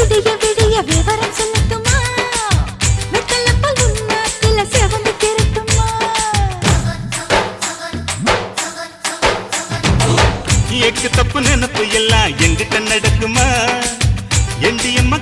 விடிய விடிய விவரம் சொல்லட்டுமா வெத்தலப்பல் உன்னாத்தில செவந்து திரட்டுமா எக்கு தப்பு நினைப்பு எல்லாம் எங்கிட்ட நடக்குமா எண்டியம்மா